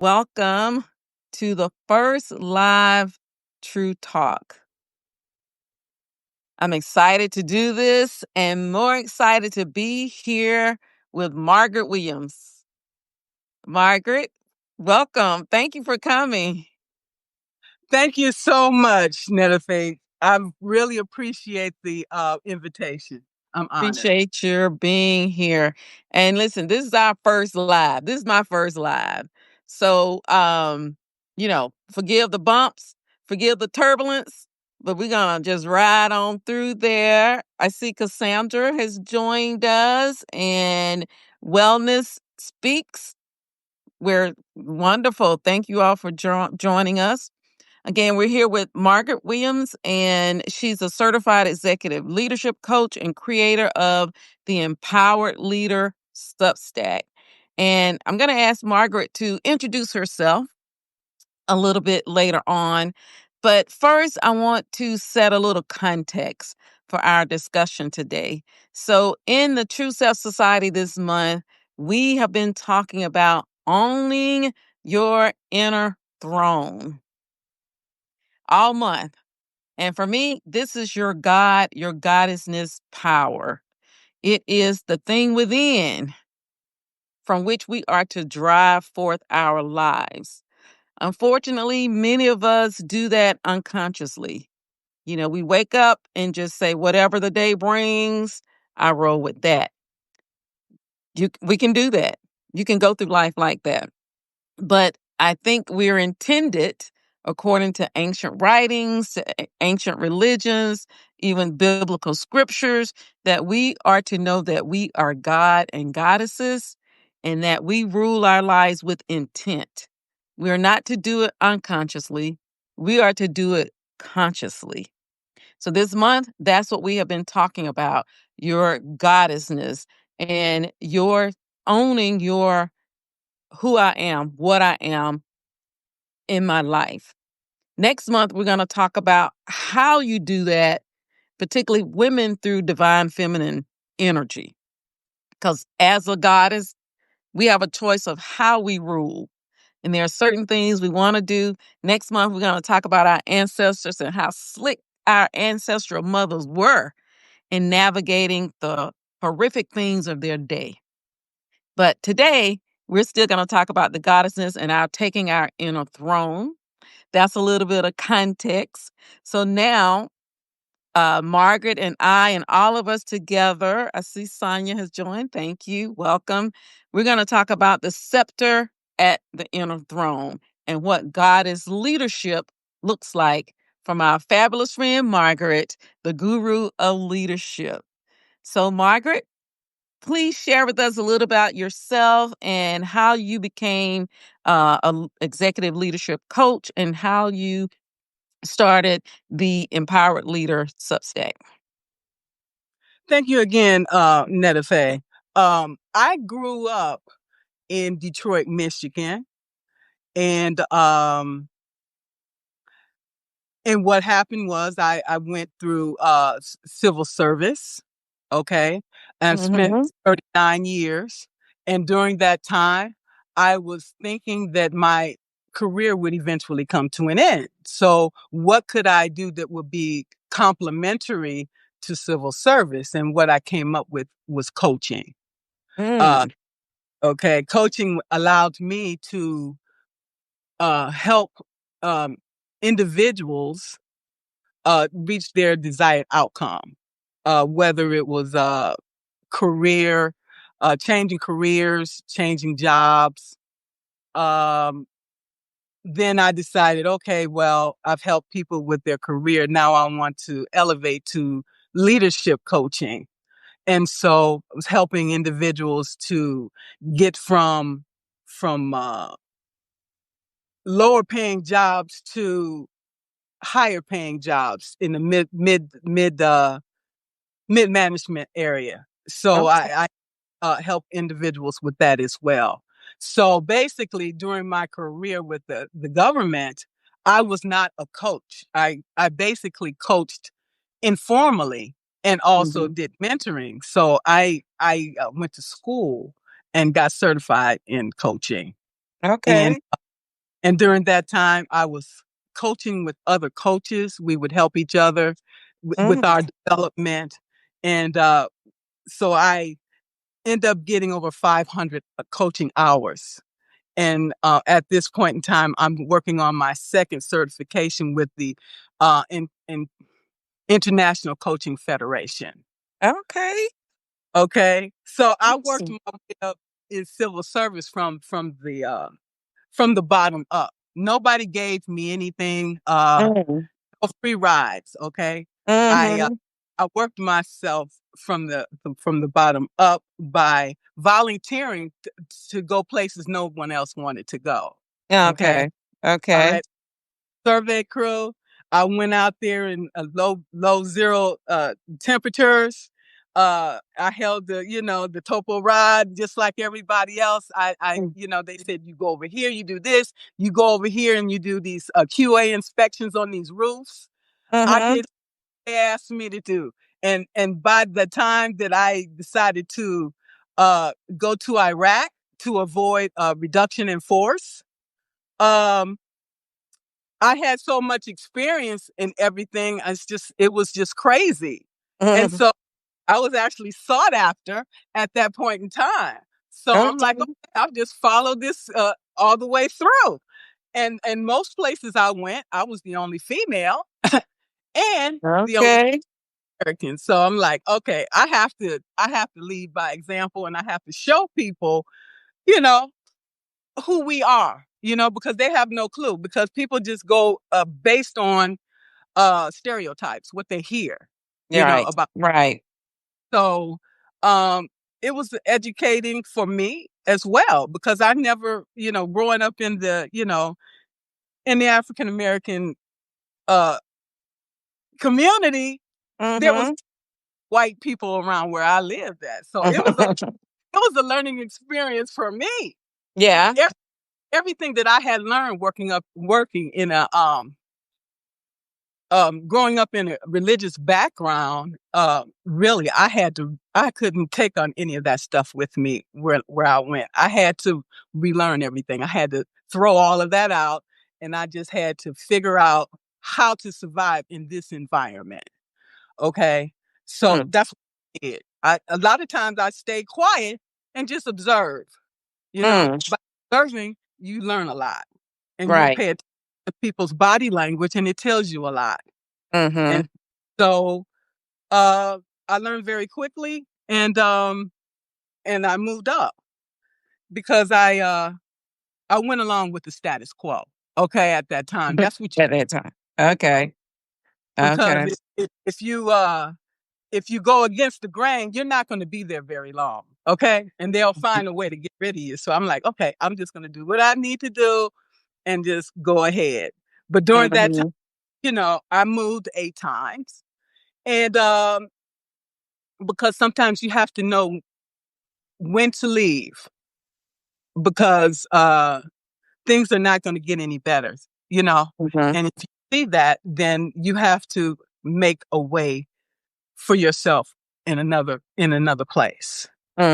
Welcome to the first live True Talk. I'm excited to do this and more excited to be here with Margaret Williams. Margaret, welcome. Thank you for coming. Thank you so much, Netta. I really appreciate the invitation. I'm honored. Appreciate your being here. And listen, this is our first live. This is my first live. So forgive the bumps, forgive the turbulence, but we're gonna just ride on through there. I see Cassandra has joined us and Wellness Speaks. We're wonderful. Thank you all for joining us. Again, we're here with Margaret Williams, and she's a certified executive leadership coach and creator of the Empowered Leader Substack. And I'm going to ask Margaret to introduce herself a little bit later on. But first, I want to set a little context for our discussion today. So, in the True Self Society this month, we have been talking about owning your inner throne all month. And for me, this is your God, your goddessness power. It is the thing within from which we are to drive forth our lives. Unfortunately, many of us do that unconsciously. We wake up and just say, whatever the day brings, I roll with that. We can do that. You can go through life like that. But I think we're intended, according to ancient writings, to ancient religions, even biblical scriptures, that we are to know that we are God and goddesses and that we rule our lives with intent. We are not to do it unconsciously. We are to do it consciously. So this month, that's what we have been talking about, your goddessness and your owning your who I am, what I am in my life. Next month, we're going to talk about how you do that, particularly women through divine feminine energy. Because as a goddess, we have a choice of how we rule. And there are certain things we want to do. Next month, we're going to talk about our ancestors and how slick our ancestral mothers were in navigating the horrific things of their day. But today, we're still going to talk about the goddessness and our taking our inner throne. That's a little bit of context. So now, Margaret and I and all of us together, I see Sonia has joined. Thank you. Welcome. We're going to talk about the scepter at the inner throne and what goddess leadership looks like from our fabulous friend, Margaret, the guru of leadership. So, Margaret, please share with us a little about yourself and how you became a executive leadership coach and how you started the Empowered Leader Substack. Thank you again, Netta. I grew up in Detroit, Michigan, and what happened was I went through civil service, okay, and spent Hmm. 39 years. And during that time, I was thinking that my career would eventually come to an end. So, what could I do that would be complementary to civil service? And what I came up with was coaching. Uh, Mm. okay, coaching allowed me to help um, individuals reach their desired outcome, whether it was career, changing careers, changing jobs. Um, then I decided, okay, well, I've helped people with their career. Now I want to elevate to leadership coaching. And so I was helping individuals to get from lower paying jobs to higher paying jobs in the mid management area. So Okay. I help individuals with that as well. So basically, during my career with the government, I was not a coach. I basically coached informally and also Hmm. did mentoring. So I went to school and got certified in coaching. And Okay. And during that time, I was coaching with other coaches. We would help each other with Mm. our development. And so I end up getting over 500 coaching hours. And at this point in time, I'm working on my second certification with the in International Coaching Federation. Okay. Okay, so I worked Awesome. my way up in civil service from the bottom up. Nobody gave me anything. Mm. Free rides. Okay, I uh, Mm-hmm. I worked myself from the bottom up by volunteering to go places no one else wanted to go. Okay, Okay. all Okay. right. Survey crew. I went out there in low zero temperatures. I held the topo rod just like everybody else. They said you go over here, you do this, you go over here, and you do these QA inspections on these roofs. I Mm-hmm. did what they asked me to do, and by the time that I decided to go to Iraq to avoid reduction in force, um, I had so much experience in everything. It was just crazy. And Mm-hmm. so I was actually sought after at that point in time. So I'm like, Okay. okay, I'll just follow this all the way through. And most places I went, I was the only female and the only Okay. American. So I'm like, okay, I have to lead by example, and I have to show people, you know, who we are, because they have no clue, because people just go based on stereotypes, what they hear, Yeah. Right. about. Right. So um it was educating for me as well, because I never, growing up in the African American uh community, there was Mm-hmm. white people around where I lived at. So it was a learning experience for me. Yeah. Ev- Everything that I had learned working in a growing up in a religious background, really, I couldn't take on any of that stuff with me where I went. I had to relearn everything. I had to throw all of that out, and I just had to figure out how to survive in this environment. Okay, so Mm. that's what I did. A lot of times I stayed quiet and just observe. Mm. By observing, you learn a lot, and you Right. pay attention to people's body language, and it tells you a lot. And Mm-hmm. so uh, I learned very quickly, and I moved up because I went along with the status quo. Okay, at that time, that's what you At that time. Okay. because Okay. if you go against the grain, you're not going to be there very long. Okay, and they'll find a way to get rid of you. So I'm like, okay, I'm just going to do what I need to do and just go ahead. But during that time, Mm-hmm. I moved 8 times, and because sometimes you have to know when to leave, because things are not going to get any better, you know. Mm-hmm. And if you see that, then you have to make a way for yourself in another place.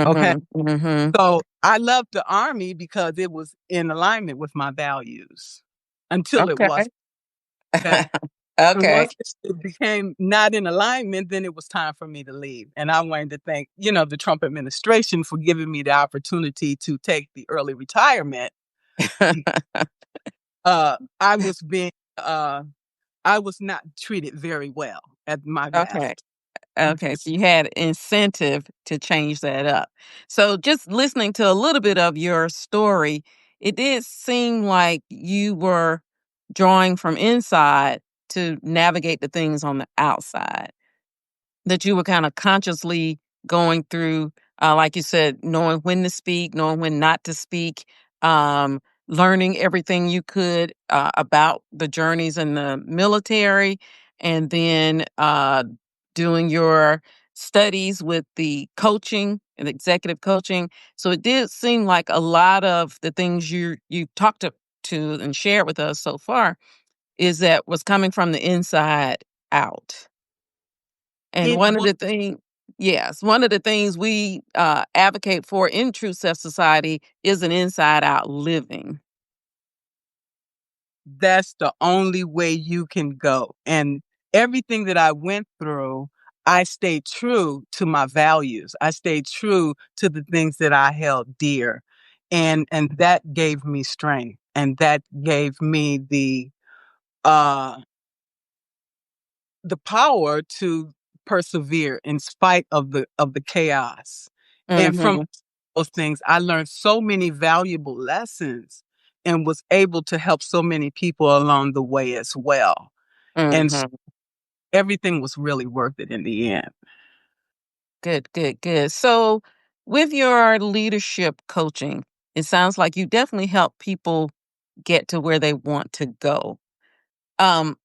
Okay. Mm-hmm. Mm-hmm. So I loved the army because it was in alignment with my values until it was. Okay. Okay. And Okay. once it became not in alignment, then it was time for me to leave. And I wanted to thank, the Trump administration for giving me the opportunity to take the early retirement. I was being, I was not treated very well at my Okay. best. Okay, so you had incentive to change that up. So just listening to a little bit of your story, it did seem like you were drawing from inside to navigate the things on the outside. That you were kind of consciously going through, like you said, knowing when to speak, knowing when not to speak, um, learning everything you could about the journeys in the military, and then doing your studies with the coaching and executive coaching. So it did seem like a lot of the things you talked to and shared with us so far is that was coming from the inside out. And It one of was the things, yes, one of the things we advocate for in True Self Society is an inside out living. that's the only way you can go. And everything that I went through, I stayed true to my values. I stayed true to the things that I held dear. And that gave me strength. And that gave me uh the power to persevere in spite of the chaos. And from Mhm. those things, I learned so many valuable lessons and was able to help so many people along the way as well. And Mhm. everything was really worth it in the end. Good, good, good. So, with your leadership coaching, it sounds like you definitely help people get to where they want to go. Um,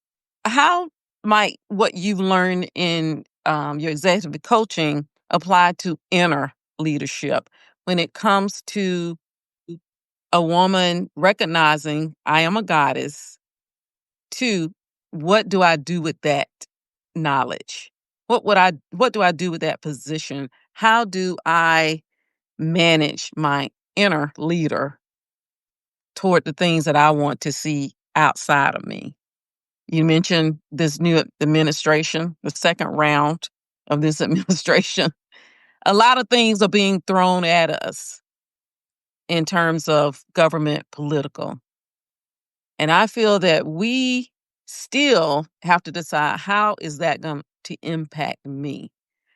how might what you've learned in your executive coaching apply to inner leadership when it comes to a woman recognizing I am a goddess? Two, what do I do with that knowledge? What do I do with that position? How do I manage my inner leader toward the things that I want to see outside of me? You mentioned this new administration, the second round of this administration. A lot of things are being thrown at us in terms of government political. And I feel that we still have to decide, how is that going to impact me?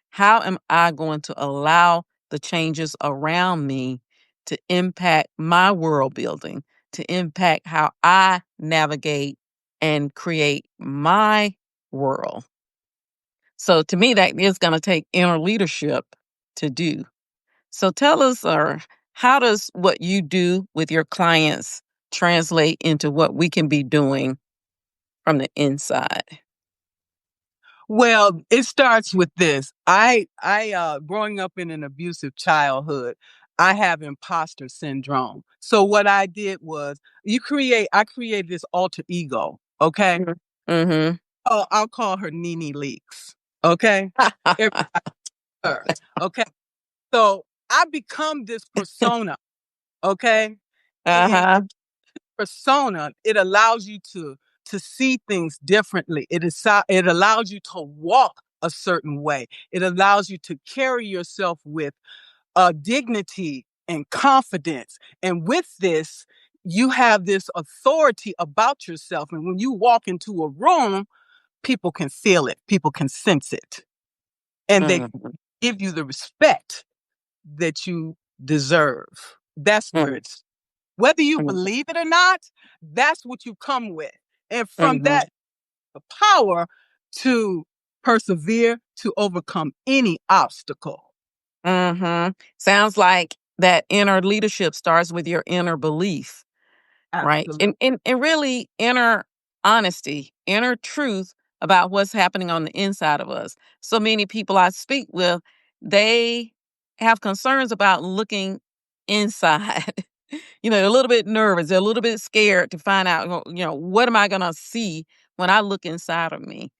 How am I going to allow the changes around me to impact my world building, to impact how I navigate and create my world? So to me, that is going to take inner leadership to do. So tell us, or how does what you do with your clients translate into what we can be doing from the inside? Well, it starts with this. I growing up in an abusive childhood, I have imposter syndrome. So what I did was I created this alter ego, okay? Mm-hmm. Oh, I'll call her Nene Leaks. Okay? Everybody her. Okay. So I become this persona, okay? And Uh-huh. persona, it allows you to see things differently. It allows you to walk a certain way. It allows you to carry yourself with dignity and confidence. And with this, you have this authority about yourself. And when you walk into a room, people can feel it, people can sense it, and they Mhm, give you the respect that you deserve. That's where mhm, it's whether you mhm, believe it or not, that's what you come with. And from mhm, that, the power to persevere, to overcome any obstacle. mhm. Sounds like that inner leadership starts with your inner belief, right? Absolutely. And really inner honesty, inner truth about what's happening on the inside of us. So many people I speak with, they have concerns about looking inside. They're a little bit nervous. They're a little bit scared to find out, what am I going to see when I look inside of me?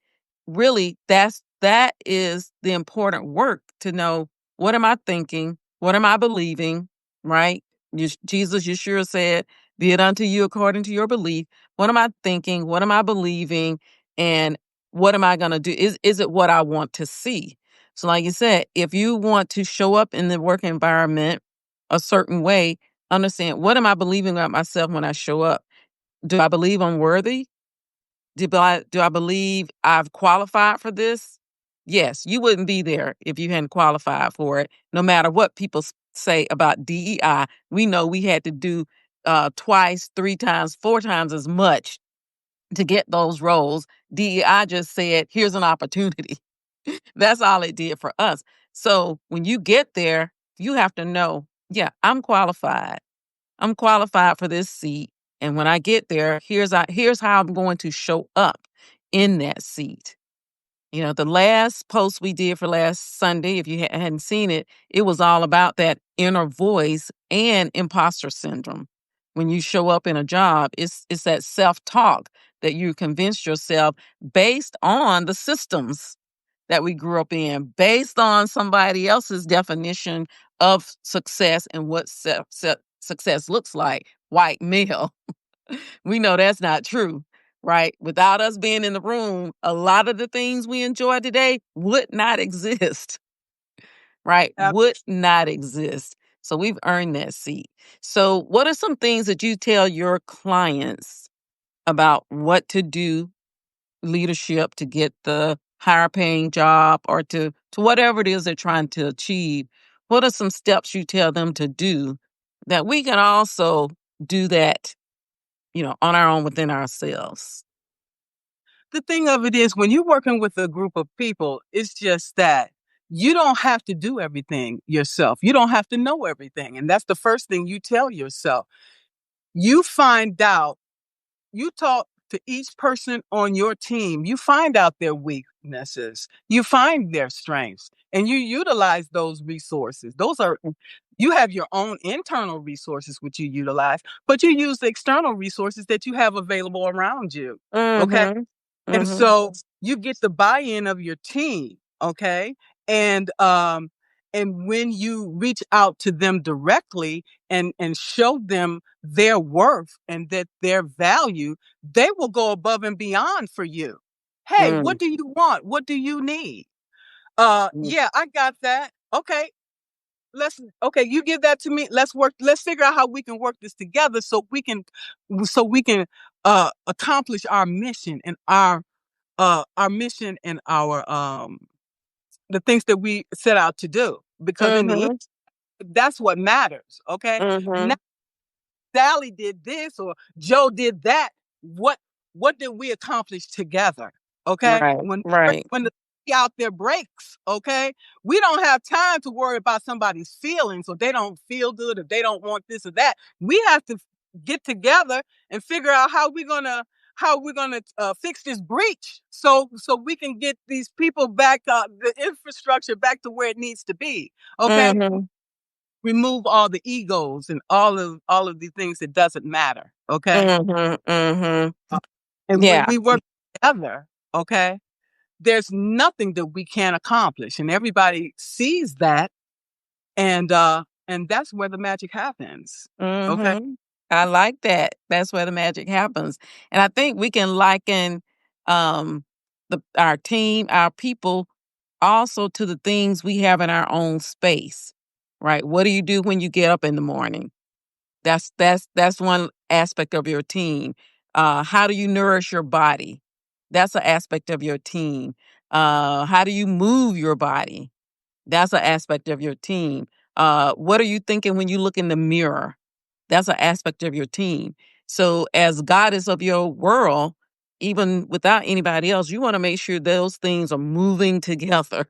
Really, that is the important work, to know, what am I thinking? What am I believing? Right? Jesus Yeshua said, be it unto you according to your belief. What am I thinking? What am I believing? And what am I going to do? Is it what I want to see? So like you said, if you want to show up in the work environment a certain way, understand, what am I believing about myself when I show up? Do I believe I'm worthy? Do I believe I've qualified for this? Yes, you wouldn't be there if you hadn't qualified for it. No matter what people say about DEI, we know we had to do twice, three times, four times as much to get those roles. DEI just said, here's an opportunity. That's all it did for us. So when you get there, you have to know, yeah, I'm qualified. I'm qualified for this seat. And when I get there, here's how I'm going to show up in that seat. The last post we did for last Sunday, if you hadn't seen it, it was all about that inner voice and imposter syndrome. When you show up in a job, it's that self-talk that you convince yourself based on the systems that we grew up in, based on somebody else's definition of success and what success looks like, white male. We know that's not true, right? Without us being in the room, a lot of the things we enjoy today would not exist, right? Ab- Would not exist. So we've earned that seat. So, what are some things that you tell your clients about what to do, leadership to get the higher paying job or to whatever it is they're trying to achieve? What are some steps you tell them to do that we can also do that, on our own within ourselves? the thing of it is, when you're working with a group of people, it's just that you don't have to do everything yourself. You don't have to know everything. And that's the first thing you tell yourself. You find out, you talk to each person on your team, you find out their weaknesses, you find their strengths, and you utilize those resources. You have your own internal resources which you utilize, but you use the external resources that you have available around you. Okay. Mhm. And Mhm. so you get the buy-in of your team, okay? And and when you reach out to them directly and show them their worth and that their value, they will go above and beyond for you. Hey, what Mm. do you want? What do you need? Mm. Yeah, I got that. Okay. Okay, you give that to me. Let's figure out how we can work this together so we can accomplish our mission and our the things that we set out to do, because in the end, Mhm. that's what matters. Okay. Mhm. Sally did this or Joe did that. What what did we accomplish together? Okay. Right. Right. When the out there breaks, okay, we don't have time to worry about somebody's feelings or they don't feel good or they don't want this or that. We have to get together and figure out how we're gonna fix this breach so we can get these people back, the infrastructure back to where it needs to be. Okay, Mhm. remove all the egos and all of the things that doesn't matter. Okay. Mhm. Mhm. And when Yeah. we work together, okay, there's nothing that we can't accomplish. And everybody sees that. And that's where the magic happens. Okay. Mhm. I like that. That's where the magic happens. And I think we can liken um our team, our people also to the things we have in our own space. Right? What do you do when you get up in the morning? That's one aspect of your team. How do you nourish your body? That's an aspect of your team. How do you move your body? That's an aspect of your team. What are you thinking when you look in the mirror? That's an aspect of your team. So, as goddess of your world, even without anybody else, you want to make sure those things are moving together.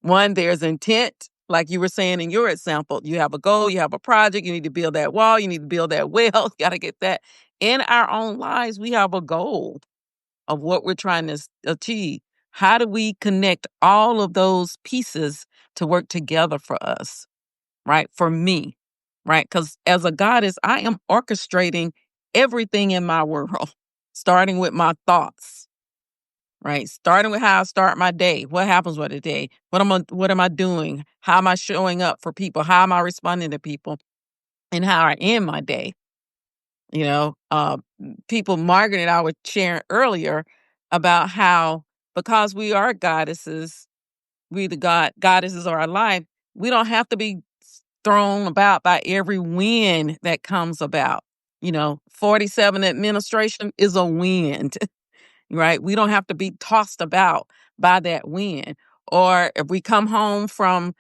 One, there's intent, like you were saying in your example. You have a goal, you have a project, you need to build that wall, you need to build that well, got to get that. In our own lives, we have a goal of what we're trying to achieve. How do we connect all of those pieces to work together for us, right? For me, right? Because as a goddess, I am orchestrating everything in my world, starting with my thoughts, right? Starting with how I start my day. What happens with the day? What am I doing? How am I showing up for people? How am I responding to people? And how I end my day. People, Margaret and I were sharing earlier about how because we are goddesses, we the goddesses of our life, we don't have to be thrown about by every wind that comes about. 47 administration is a wind, right? We don't have to be tossed about by that wind. Or if we come home from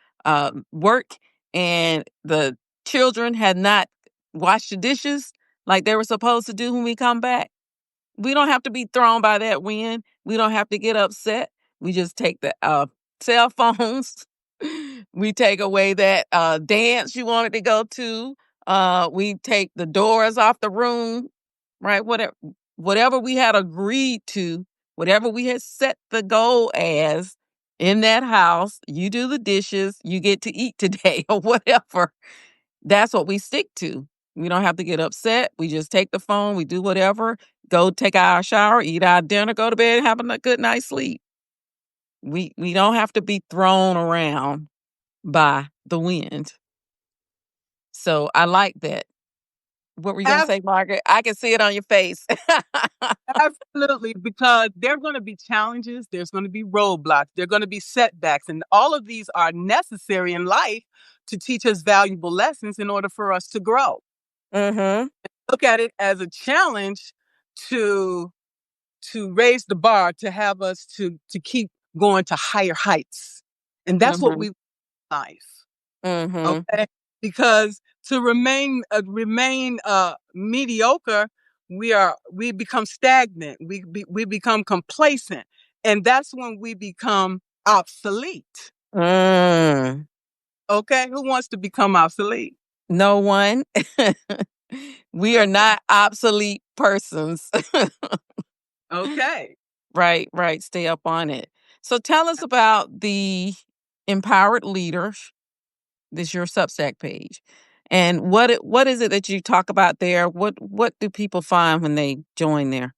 work and the children had not washed the dishes like they were supposed to do when we come back, we don't have to be thrown by that wind. We don't have to get upset. We just take the cell phones. We take away that dance you wanted to go to. We take the doors off the room, right? Whatever we had agreed to, whatever we had set the goal as in that house, you do the dishes, you get to eat today or whatever. That's what we stick to. We don't have to get upset. We just take the phone, we do whatever, go take our shower, eat our dinner, go to bed, have a good night's sleep. We don't have to be thrown around by the wind. So I like that. What were you gonna Ab- say, Margaret? I can see it on your face. Absolutely, because there are going to be challenges, there's going to be roadblocks, there are going to be setbacks, and all of these are necessary in life to teach us valuable lessons in order for us to grow. Mhm. Look at it as a challenge to raise the bar, to have us to keep going to higher heights, and that's what Mhm. we life. Mhm. Okay, because to remain mediocre, we become stagnant. We become complacent, and that's when we become obsolete. Mm. Okay, who wants to become obsolete? No one. We are Okay, not obsolete persons. okay. Right, right. Stay up on it. So tell us about the Empowered Leaders. This is your Substack page. And what is it that you talk about there? What do people find when they join there?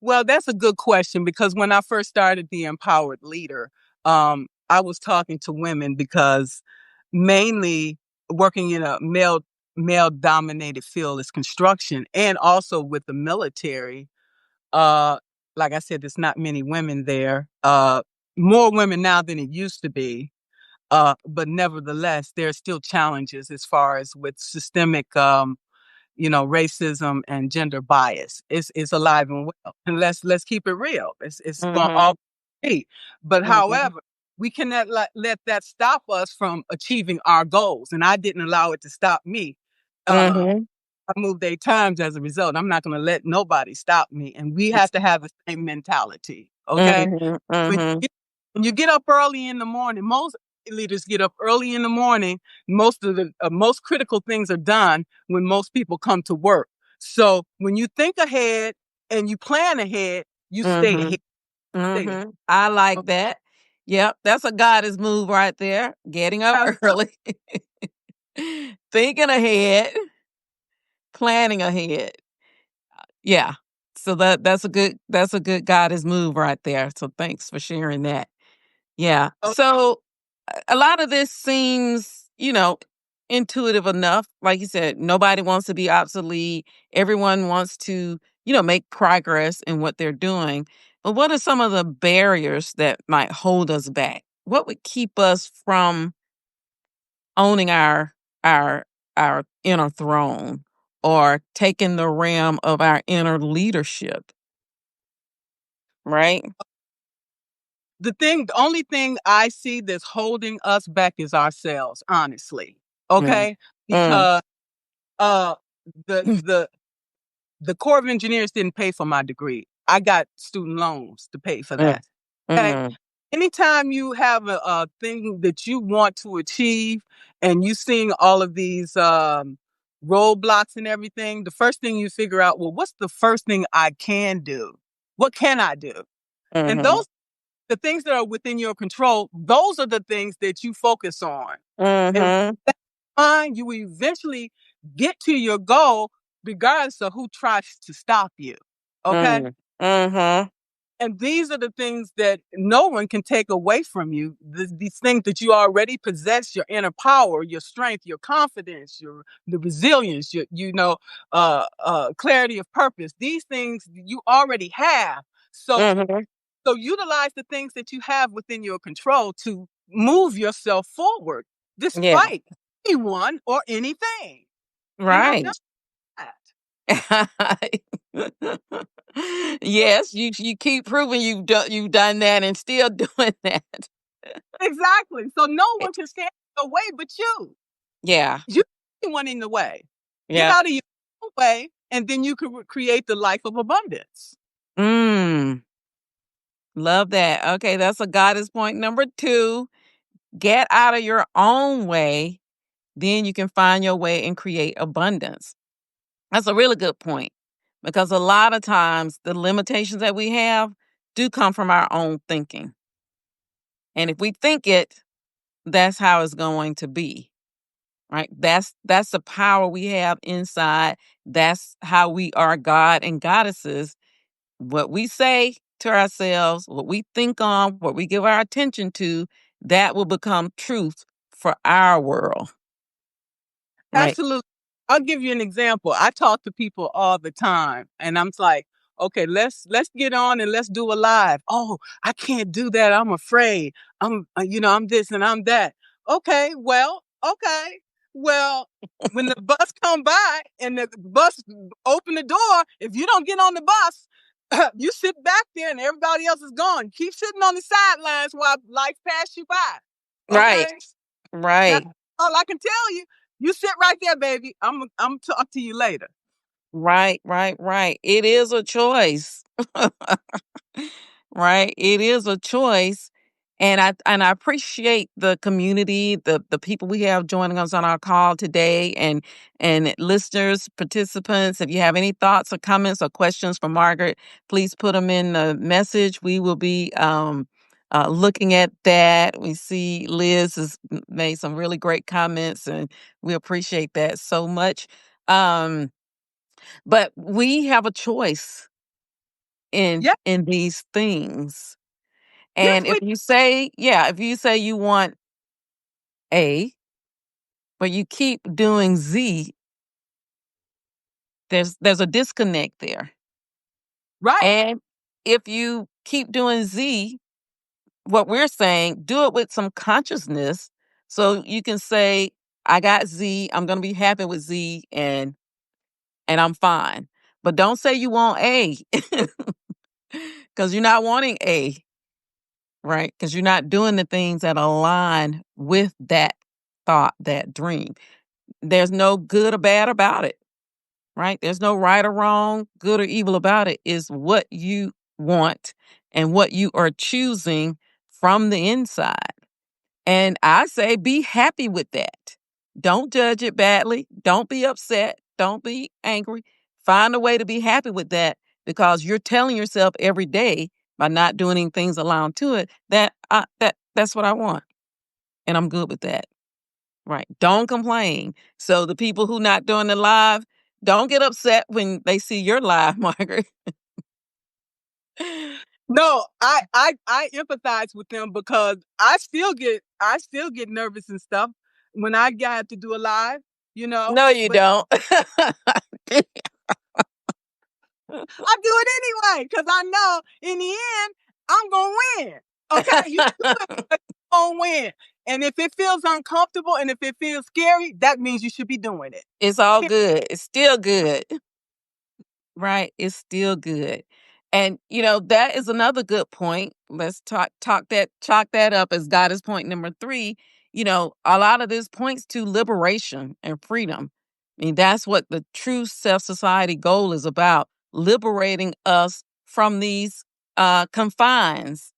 Well, that's a good question because when I first started the Empowered Leader, I was talking to women because mainly working in a male dominated field is construction, and also with the military. Uh, like I said, there's not many women there. More women now than it used to be. But nevertheless, there are still challenges as far as with systemic racism and gender bias. It's alive and well. And let's keep it real. It's going Mhm. all be. But Mhm. however, we cannot let that stop us from achieving our goals. And I didn't allow it to stop me. Uh, Mhm. I moved 8 times as a result. I'm not going to let nobody stop me. And we have to have the same mentality. Okay. Mhm. When you Mhm. get, when you get up early in the morning, most leaders get up early in the morning. Most of the most critical things are done when most people come to work. So when you think ahead and you plan ahead, you stay ahead. Mhm. Stay ahead. Mhm. I like that. Yep, that's a goddess move right there. Getting up Absolutely. early, thinking ahead, planning ahead. Yeah. So that's a good goddess move right there. So thanks for sharing that. Yeah. So a lot of this seems, intuitive enough. Like you said, nobody wants to be obsolete. Everyone wants to, make progress in what they're doing. But what are some of the barriers that might hold us back? What would keep us from owning our our inner throne or taking the realm of our inner leadership, right? The only thing I see that's holding us back is ourselves, honestly. Mm. Okay, Mm. because uh, the the Corps of Engineers didn't pay for my degree. I got student loans to pay for Mm. that. Okay. Mm. Anytime you have a thing that you want to achieve and you seeing all of these roadblocks and everything, the first thing you figure out, well, what's the first thing I can do? What can I do? And Mhm. those the things that are within your control, those are the things that you focus on. And Mhm. you will eventually get to your goal regardless of who tries to stop you. Okay. Mm. Mhm. And these are the things that no one can take away from you. These things that you already possess: your inner power, your strength, your confidence, the resilience, clarity of purpose. These things you already have. So Mhm. so utilize the things that you have within your control to move yourself forward, Yeah. despite anyone or anything. And I've done Right. that. Yes, you keep proving you've done that and still doing that. Exactly. So no Eh, one can stand in the way but you. yeah. You're the one in the way. Get Yeah. out of your own way, and then you can create the life of abundance. Mm. Love that. Okay, that's a goddess point number 2. Get out of your own way, then you can find your way and create abundance. That's a really good point because a lot of times the limitations that we have do come from our own thinking. And if we think it, that's how it's going to be. Right? That's the power we have inside. That's how we are God and goddesses. What we say to ourselves, what we think on, what we give our attention to, that will become truth for our world. Right? Absolutely. I'll give you an example. I talk to people all the time, and I'm like, okay, let's get on and let's do a live. Oh, I can't do that. I'm afraid. I'm this and I'm that. Okay. Well, when the bus come by and the bus open the door, if you don't get on the bus, you sit back there and everybody else is gone. Keep sitting on the sidelines while life passes you by. Right. Okay. Now, Right. all I can tell you, you sit right there, baby. I'm talk to you later. Right. It is a choice. Right? It is a choice. And I appreciate the community, the people we have joining us on our call today, and listeners, participants. If you have any thoughts or comments or questions for Margaret, please put them in the message. We will be looking at that. We see Liz has made some really great comments, and we appreciate that so much. Um, but we have a choice in Yeah, in these things. yes, And if we you say, yeah, if you say you want A, but you keep doing Z, there's a disconnect there. right. And if you keep doing Z, what we're saying, do it with some consciousness so you can say, I got Z, I'm gonna be happy with Z, and I'm fine. But don't say you want A because you're not wanting A, right? Because you're not doing the things that align with that thought, that dream. There's no good or bad about it, right? There's no right or wrong, good or evil about it. Is what you want and what you are choosing from the inside. And I say be happy with that. Don't judge it badly. Don't be upset. Don't be angry. Find a way to be happy with that because you're telling yourself every day by not doing any things along to it that that's what I want and I'm good with that. Right. Don't complain. So the people who not doing the live, don't get upset when they see your live, Margaret. No, I empathize with them because I still get nervous and stuff when I got to do a live, you know. No, you But don't. I do it anyway because I know in the end I'm gonna win. Okay, you do it, but you're gonna win. And if it feels uncomfortable and if it feels scary, that means you should be doing it. It's all good. It's still good. Right. It's still good. And that is another good point. Let's chalk that up as God is point number 3. A lot of this points to liberation and freedom. I mean, that's what the true self-society goal is about, liberating us from these confines,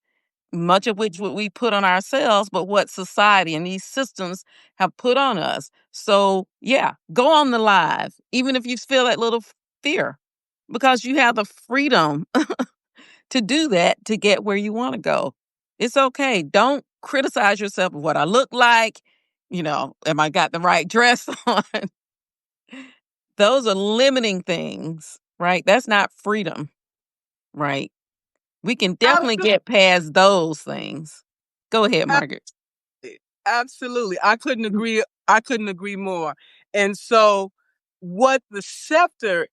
much of which what we put on ourselves, but what society and these systems have put on us. So, yeah, go on the live, even if you feel that little fear, because you have the freedom to do that to get where you want to go. It's okay. Don't criticize yourself of what I look like. Am I got the right dress on? Those are limiting things, right? That's not freedom, right? We can definitely Absolutely, get past those things. Go ahead, Margaret. absolutely. I couldn't agree more. And so, what the scepter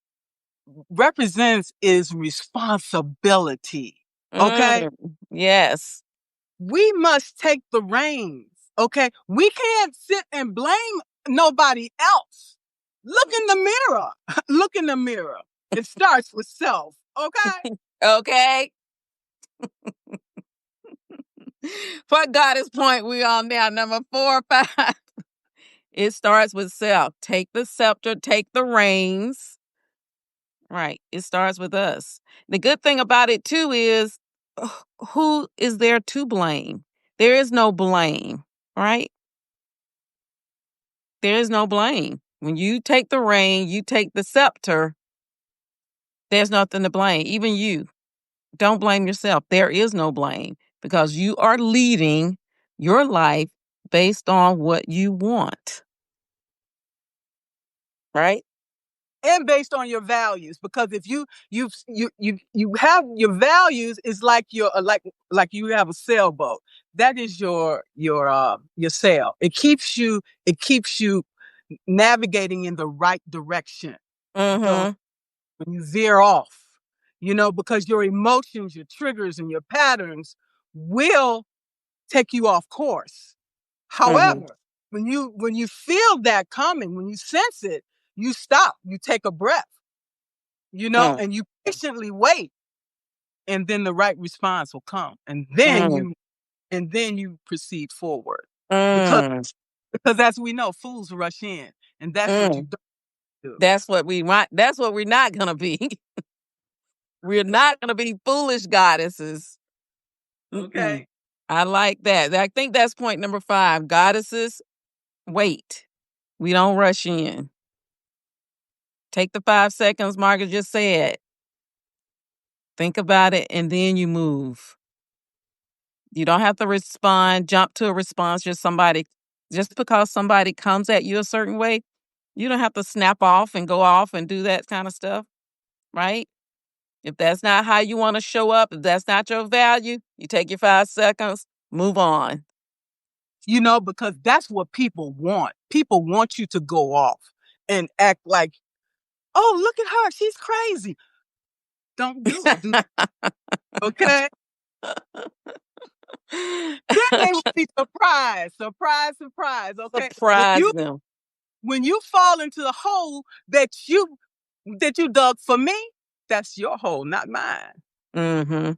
represents is responsibility. Okay, Mm, yes. we must take the reins. Okay, we can't sit and blame nobody else. Look in the mirror. Look in the mirror. It starts with self. Okay. Okay. For Goddess point, we on now. Number 4 or 5. It starts with self. Take the scepter, take the reins. Right. It starts with us. The good thing about it too is who is there to blame? There is no blame, right? There is no blame. When you take the rein, you take the scepter, there's nothing to blame. Even you. Don't blame yourself. There is no blame because you are leading your life based on what you want, right? And based on your values, because if you have your values, is like your like you have a sailboat. That is your sail. It keeps you navigating in the right direction. Don't Mm-hmm. when you veer off, because your emotions, your triggers, and your patterns will take you off course. Mm-hmm. However, when you feel that coming, when you sense it, you stop, you take a breath, Mm, and you patiently wait, and then the right response will come, mm, and then you proceed forward. Because mm, because as we know, fools rush in, and that's what you mm. don't do. That's what we want. That's what we're not gonna be. We're not gonna be foolish goddesses. Mm-mm. Okay. I like that. I think that's point number 5. Goddesses, wait. We don't rush in. Take the 5 seconds Margaret just said. Think about it, and then you move. You don't have to respond, jump to a response. Just because somebody comes at you a certain way, you don't have to snap off and go off and do that kind of stuff, right? If that's not how you want to show up, if that's not your value, you take your 5 seconds, move on. Because that's what people want. People want you to go off and act like, oh, look at her, she's crazy. Don't do it. Okay? Then they will be surprised, surprise, surprise. Okay, Surprise them. when you fall into the hole that you dug for me, that's your hole, not mine. Mm-hmm.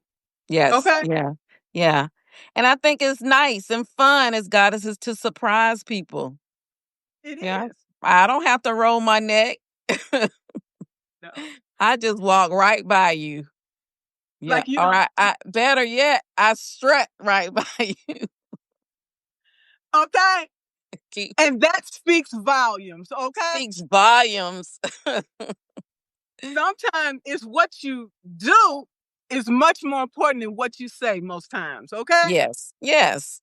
Yes. Okay, Yeah. Yeah. And I think it's nice and fun as goddesses to surprise people. it Yeah. is. I don't have to roll my neck. No, I just walk right by you. Yeah. like All right. Better yet, I strut right by you. okay, Keep and that speaks volumes. Okay, speaks volumes. sometimes it's what you do is much more important than what you say most times. Okay, Yes. Yes.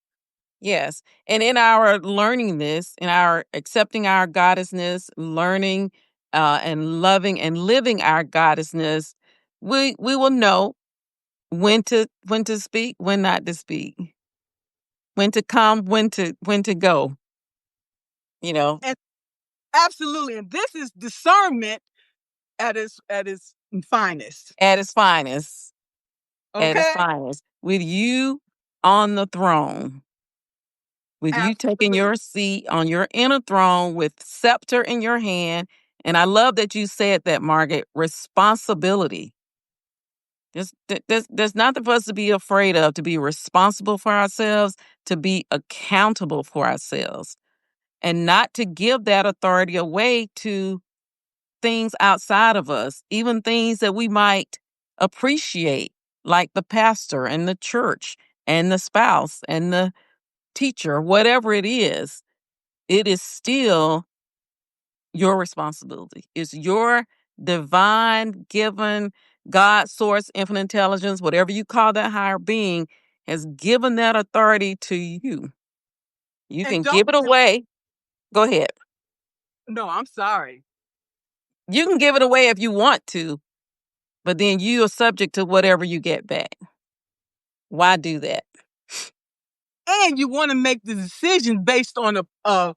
Yes. And in our learning this, in our accepting our goddessness, learning and loving and living our goddessness, we will know when to speak, when not to speak, when to come, when to go, you know, and absolutely, and this is discernment at its finest. at its finest, at its Okay, finest, with you on the throne, with you taking absolutely. your seat on your inner throne with scepter in your hand. And I love that you said that, Margaret. Responsibility. There's nothing for us to be afraid of, to be responsible for ourselves, to be accountable for ourselves, and not to give that authority away to things outside of us, even things that we might appreciate, like the pastor and the church and the spouse and the teacher, whatever it is still your responsibility. It's your divine given God source, infinite intelligence, whatever you call that higher being, has given that authority to you. You And can don't give it away. Go ahead. no, I'm sorry. You can give it away if you want to, but then you are subject to whatever you get back. Why do that? And you want to make the decision based on a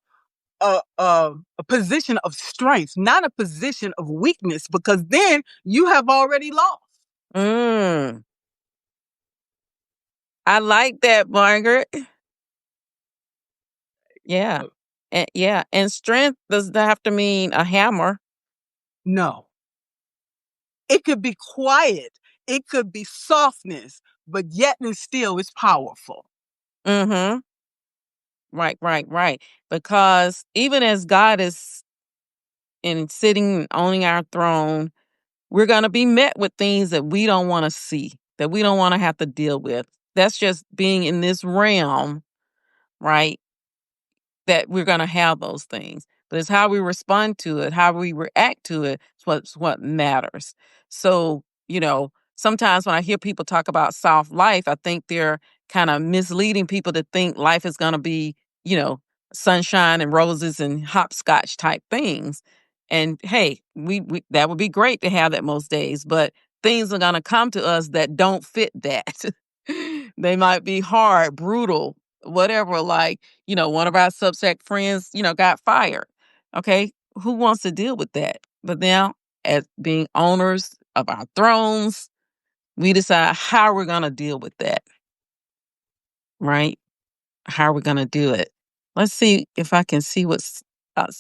position of strength, not a position of weakness, because then you have already lost. Mm, I like that, Margaret. Yeah. And yeah. And strength doesn't have to mean a hammer. No, it could be quiet, it could be softness, but yet and still it's powerful. Mm-hmm. Right, right, right. Because even as God is in sitting and owning our throne, we're gonna be met with things that we don't want to see, that we don't want to have to deal with. That's just being in this realm, right? That we're going to have those things. But it's how we respond to it, how we react to it, is what matters. So, sometimes when I hear people talk about soft life, I think they're kind of misleading people to think life is going to be, you know, sunshine and roses and hopscotch type things. And hey, we that would be great to have that most days, but things are going to come to us that don't fit that. They might be hard, brutal, whatever. Like, one of our Substack friends, got fired. Okay, who wants to deal with that? But now, as being owners of our thrones, we decide how we're going to deal with that, right? How we're going to do it. Let's see if I can see what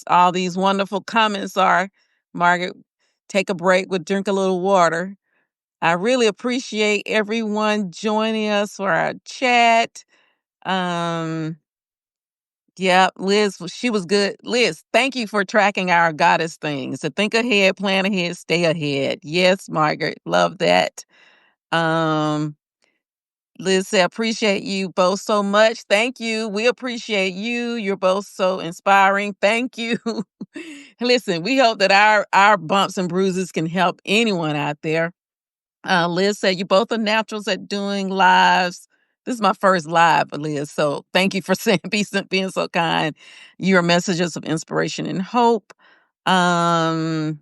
all these wonderful comments are. Margaret, take a break, we'll drink a little water. I really appreciate everyone joining us for our chat. Um, yeah, Liz, she was good. Liz, thank you for tracking our goddess things. To think ahead, plan ahead, stay ahead. Yes, Margaret, love that. Um, Liz said, appreciate you both so much. Thank you. We appreciate you. You're both so inspiring. Thank you. Listen, we hope that our bumps and bruises can help anyone out there. Liz said, you both are naturals at doing lives. This is my first live, Liz. So thank you for saying, being so kind. Your messages of inspiration and hope. Um,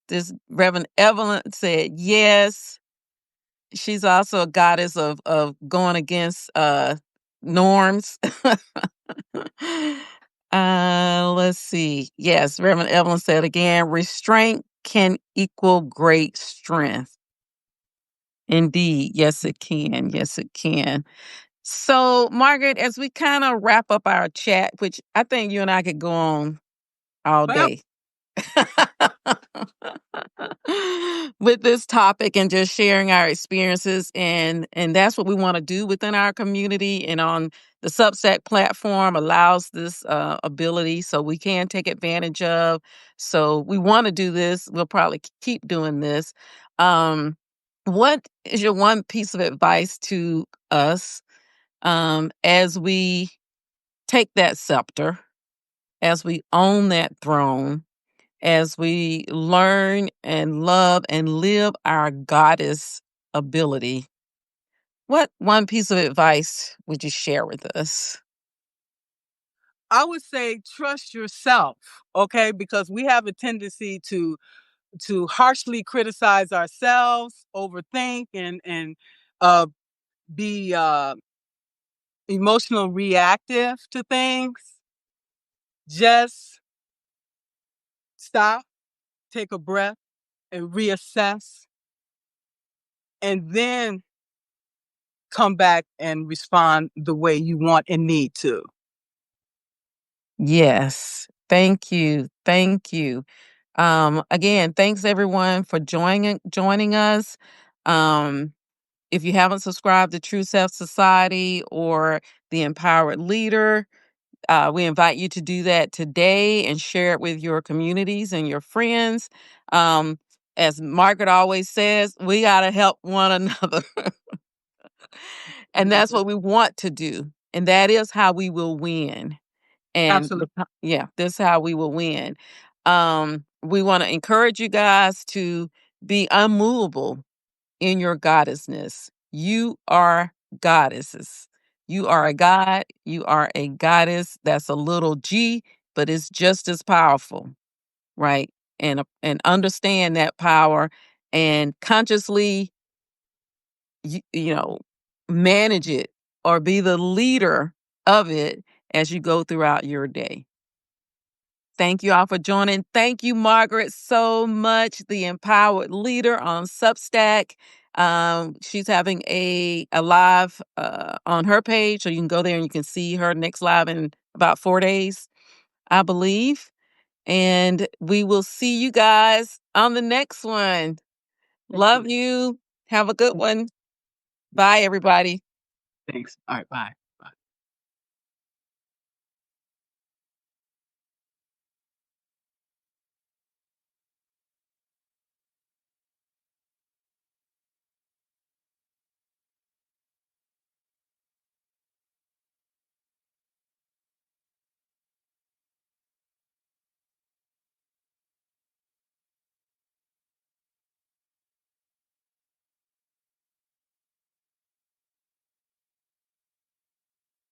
this Reverend Evelyn said, yes. She's also a goddess of going against norms. Let's see. Yes, Reverend Evelyn said again, restraint can equal great strength. Indeed. Yes, it can. Yes, it can. So, Margaret, as we kind of wrap up our chat, which I think you and I could go on all Well, day with this topic and just sharing our experiences, and that's what we want to do within our community, and on the Substack platform allows this ability, so we can take advantage of. So we want to do this. We'll probably keep doing this. What is your one piece of advice to us as we take that scepter, as we own that throne, as we learn and love and live our goddess ability? What one piece of advice would you share with us? I would say trust yourself, okay? Because we have a tendency to harshly criticize ourselves, overthink, and uh, be emotional reactive to things. Just stop, take a breath, and reassess, and then come back and respond the way you want and need to. Yes. Thank you. Thank you. Again, thanks everyone for joining us. Um, if you haven't subscribed to True Self Society or the Empowered Leader, we invite you to do that today and share it with your communities and your friends. Um, as Margaret always says, we got to help one another. And that's what we want to do. And that is how we will win. And Absolutely. yeah, this is how we will win. We want to encourage you guys to be unmovable in your goddessness. You are goddesses. You are a god. You are a goddess. That's a little g, but it's just as powerful, right? And understand that power and consciously, you know, manage it or be the leader of it as you go throughout your day. Thank you all for joining. Thank you, Margaret, so much, the Empowered Leader on Substack. She's having a live on her page, so you can go there and you can see her next live in about 4 days, I believe. And we will see you guys on the next one. Love you. Have a good one. Bye, everybody. Thanks. All right. Bye.